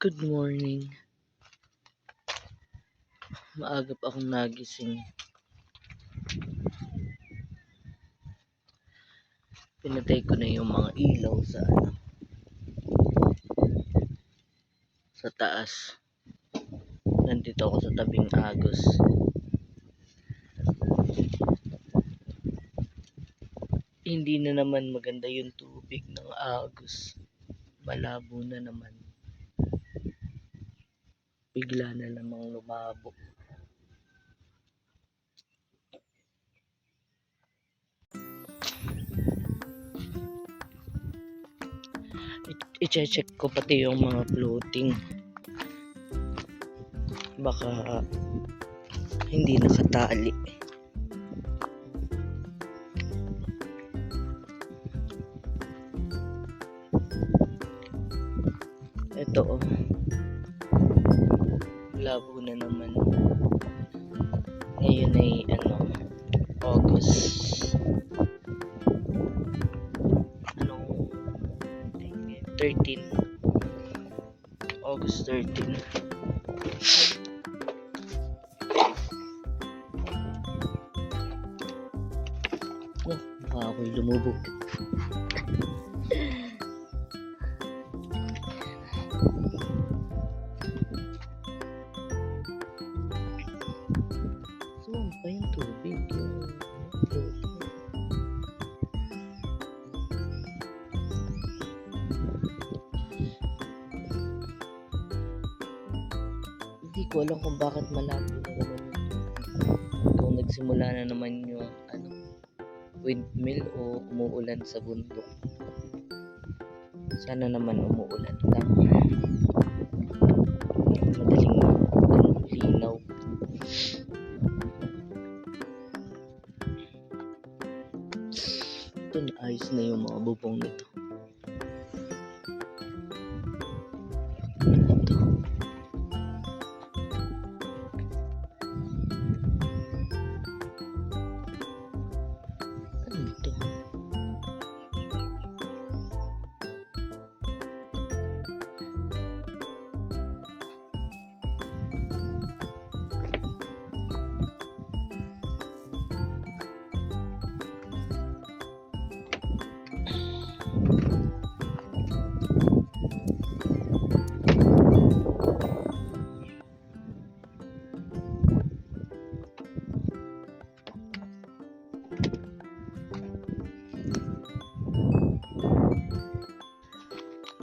Good morning. Maaga pa akong nagising. Pinatay ko na yung mga ilaw sa taas. Nandito ako sa tabing agos. Hindi na naman maganda yung tubig ng agos. Malabo na naman. Bigla na namang lumabo. I-check ko pati yung mga floating. Baka hindi nakatali. Ito labo na naman. Ngayon ay August 13. August 13. Mukha ako'y lumubog. Sumampa yung tubig. Hindi ko alam kung bakit malabo na naman yung tubig. Kung nagsimula na naman yung windmill o umuulan sa bundok. Sana naman umuulan lang. Madaling linaw. Ito na, ayos na yung mga bubong nito.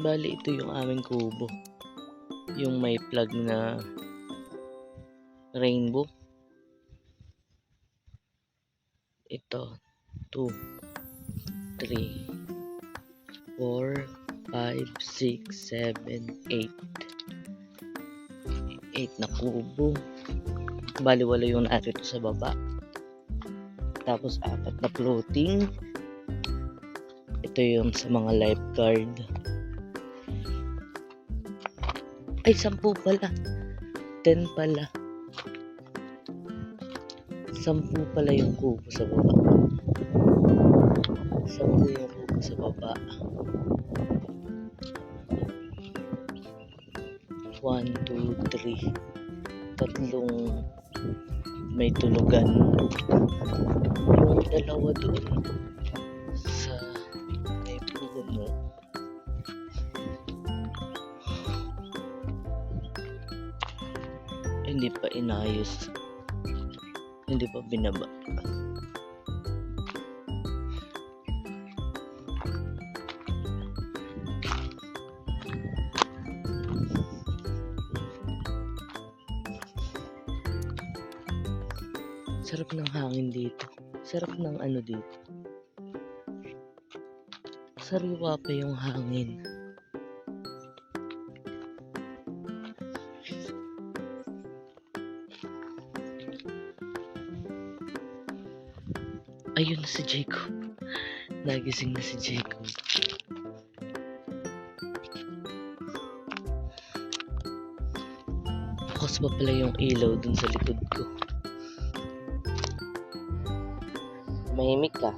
Bali, ito yung aming kubo. Yung may plug na rainbow. Ito, 2, 3, 4, 5, 6, 7, 8. 8 na kubo. Bali, wala yung narito sa baba. Tapos, 4 na floating. Ito yung sa mga lifeguard. Ay, 10 pala. 10 pala. 10 pala yung kubo sa baba. 10 yung kubo sa baba. 1, 2, 3. Tatlong may tulugan. Yung dalawa doon sa may puno. Hindi pa inayos. Hindi pa binaba. Sarap ng hangin dito. Sarap ng dito. Sariwa pa yung hangin. Ayun na si Jacob. Nagising na si Jacob. Bukas pa pala yung ilaw dun sa likod ko. Mahimik ka.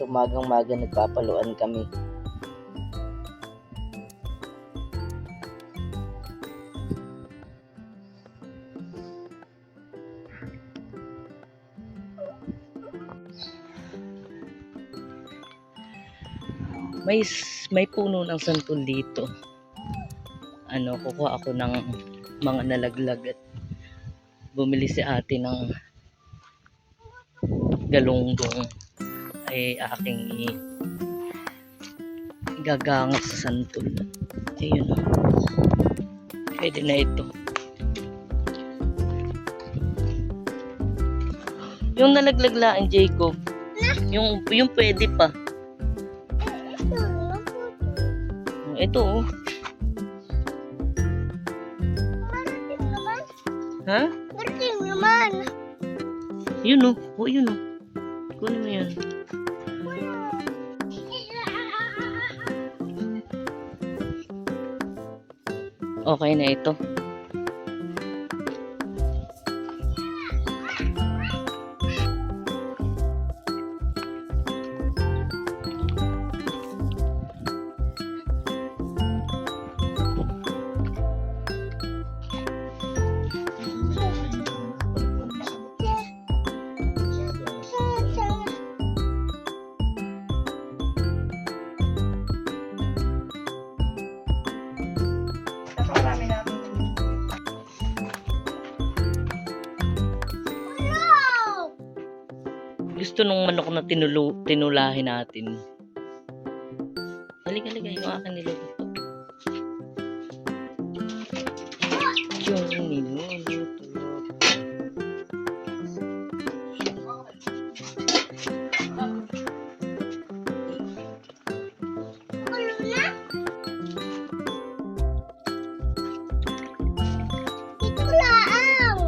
Basta umagang-maga nagpapaluan kami. May puno ng santol dito. Kukuha ako ng mga nalaglag at bumili si ate ng galunggong ay aking igagangat sa santol. Ayun, pwede na ito. Yung nalaglaglaan, Jacob, yung pwede pa. Ito, oh. Ha? Galing naman. Yun, oh. Oh, yun, oh. Kunin mo yun. Okay na ito. Gusto nung manok na tinulahin natin. Halika, yung akin niluluto. Yung niluluto. Ito lang.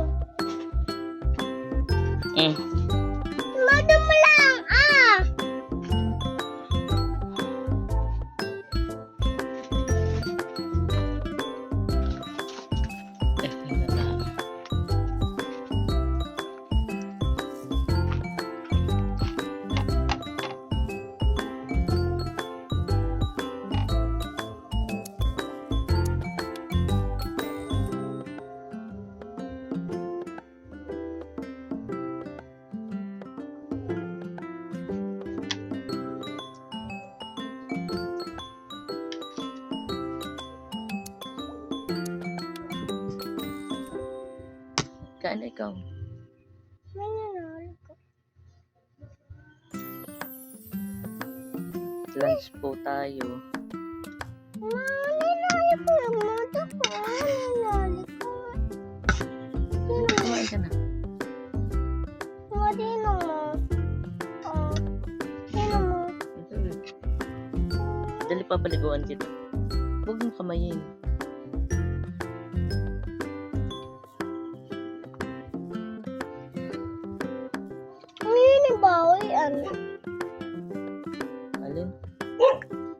Madam lang, Kain na ikaw. Lunch po tayo. Kumain ka na. Dali pa baliguan kita. Huwag mo kamayin. Alin?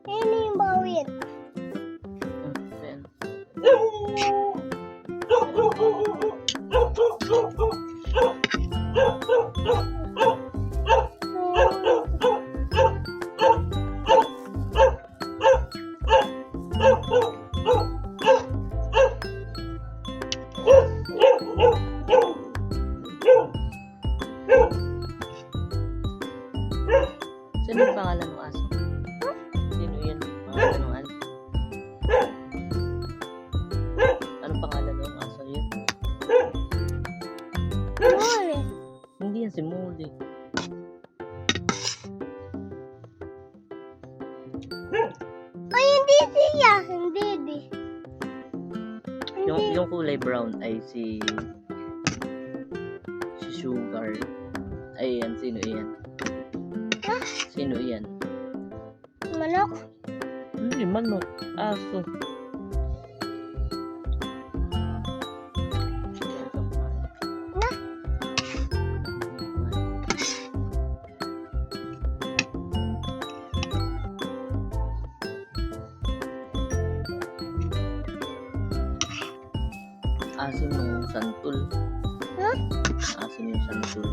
Ini yung bawin. Ayan. Sino ang pangalan ng aso? Sino yan? Pangalan ng aso? Anong pangalan ng aso yun? Muli. Hindi yan si Molly. Ay, hindi siya. Hindi di. Yung kulay brown ay si Sugar. Ay, yan. Sino yan? Sino yan? Manok. Hindi, manok. Aso. Asin yung santol. Asin yung santol.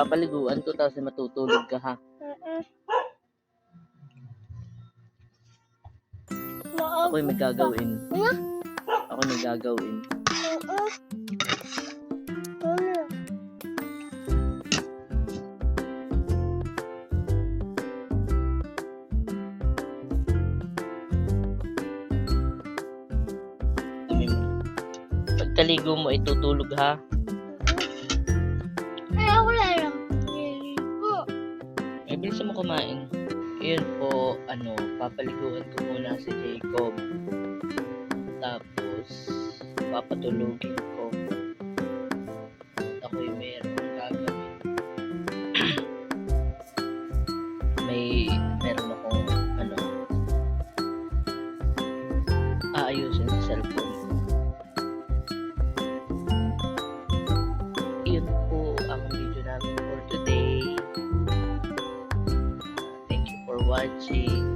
papaliguan ko tapos matutulog ka ha. Ako'y may gagawin. Ako may gagawin. Dumi mo. Pagkaligo mo ay tutulog ha. Ay, ako lang. Niligo. Ay, bilisan mo kumain. Ayun po, papaliguan ko muna si Jacob. Tapos, papatulugin ko. Ako'y meron gagawin. Meron akong, aayusin sa cellphone ko. Yun po ang video namin for today. Thank you for watching.